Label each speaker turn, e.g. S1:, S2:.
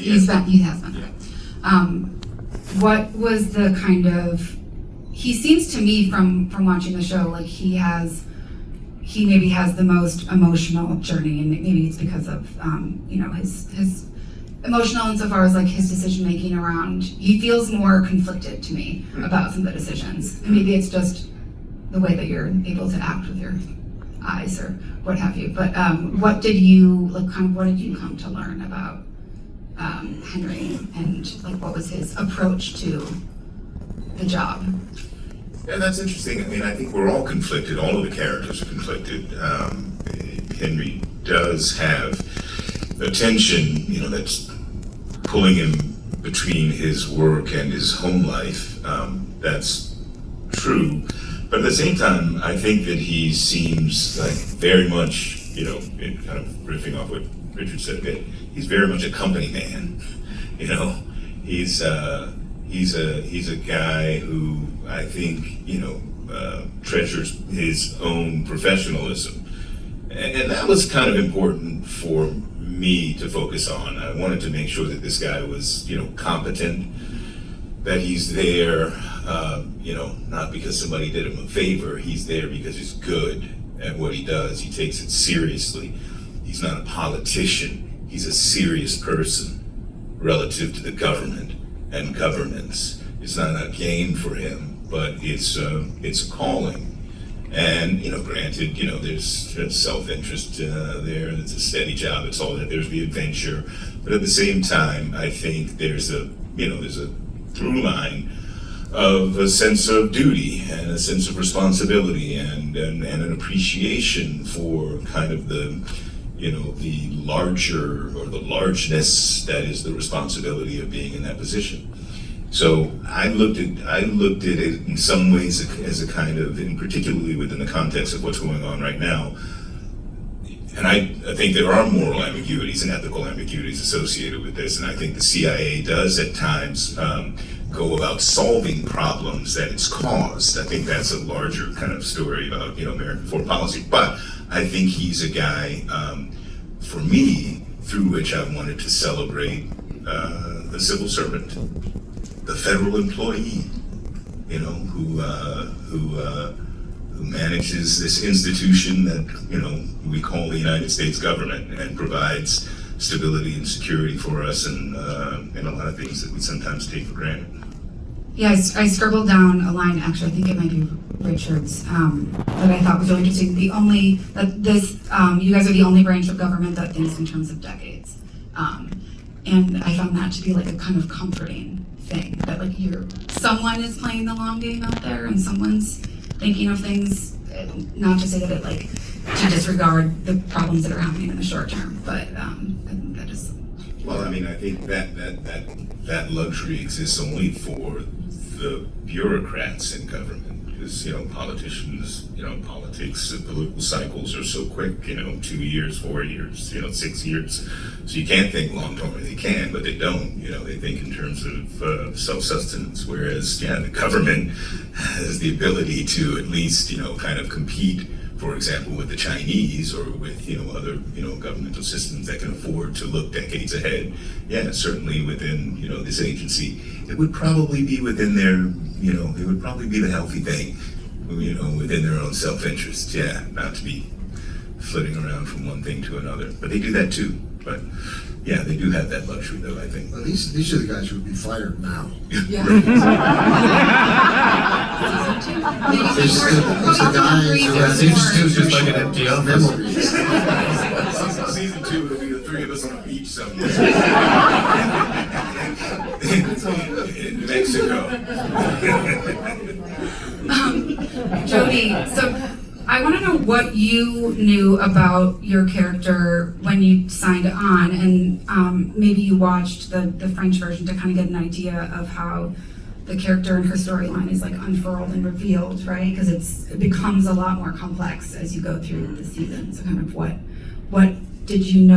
S1: He has been.
S2: Yeah.
S1: What was the kind of, he seems to me from watching the show like he maybe has the most emotional journey, and maybe it's because of his emotional insofar as like his decision making around, he feels more conflicted to me about some of the decisions. And maybe it's just the way that you're able to act with your eyes or what have you. But what did you come to learn about Henry, and like what was his approach to the job?
S2: Yeah, that's interesting. I mean, I think we're all conflicted. All of the characters are conflicted. Henry does have a tension, that's pulling him between his work and his home life. That's true. But at the same time, I think that he seems like very much, kind of riffing off what Richard said a bit, he's very much a company man. He's a guy who I think treasures his own professionalism, and that was kind of important for me to focus on. I wanted to make sure that this guy was competent, that he's there not because somebody did him a favor. He's there because he's good at what he does. He takes it seriously. He's not a politician. He's a serious person relative to the government and governance. It's not a game for him, but it's a calling. And granted, there's self-interest there. It's a steady job. It's all that. There's the adventure, but at the same time, I think there's a through line of a sense of duty and a sense of responsibility and an appreciation for kind of the larger or the largeness that is the responsibility of being in that position. So I looked at it in some ways as a kind of, and particularly within the context of what's going on right now. And I think there are moral ambiguities and ethical ambiguities associated with this, and I think the CIA does at times go about solving problems that it's caused. I think that's a larger kind of story about American foreign policy. But I think he's a guy, for me, through which I wanted to celebrate the civil servant, the federal employee, who manages this institution that we call the United States government and provides stability and security for us and a lot of things that we sometimes take for granted.
S1: Yeah, I scribbled down a line, actually, I think it might be Richard's, that I thought was really interesting. You guys are the only branch of government that thinks in terms of decades. And I found that to be like a kind of comforting thing, that like someone is playing the long game out there and someone's thinking of things, not to say that it like to disregard the problems that are happening in the short term, but I think that is.
S2: Well, I mean, I think that luxury exists only for the bureaucrats in government, because politicians, politics, political cycles are so quick. 2 years, 4 years, 6 years. So you can't think long term. They can, but they don't. They think in terms of self-sustenance. Whereas, the government has the ability to at least, kind of compete, for example, with the Chinese or with, other, governmental systems that can afford to look decades ahead. Yeah, certainly within, this agency, it would probably be within their, it would probably be the healthy thing, within their own self-interest. Yeah, not to be flitting around from one thing to another. But they do that too. But yeah, they do have that luxury, though, I think.
S3: Well, these are the guys who would be fired now.
S1: Yeah.
S3: There's a guy who
S4: Season 2 is just like an empty office.
S3: memories.
S2: Season 2 will be the three of us on a beach somewhere. In Mexico.
S1: Jodie, so I want to know what you knew about your character when you signed on, and maybe you watched the French version to kind of get an idea of how the character and her storyline is like unfurled and revealed, right? Because it becomes a lot more complex as you go through the season. So kind of what did you know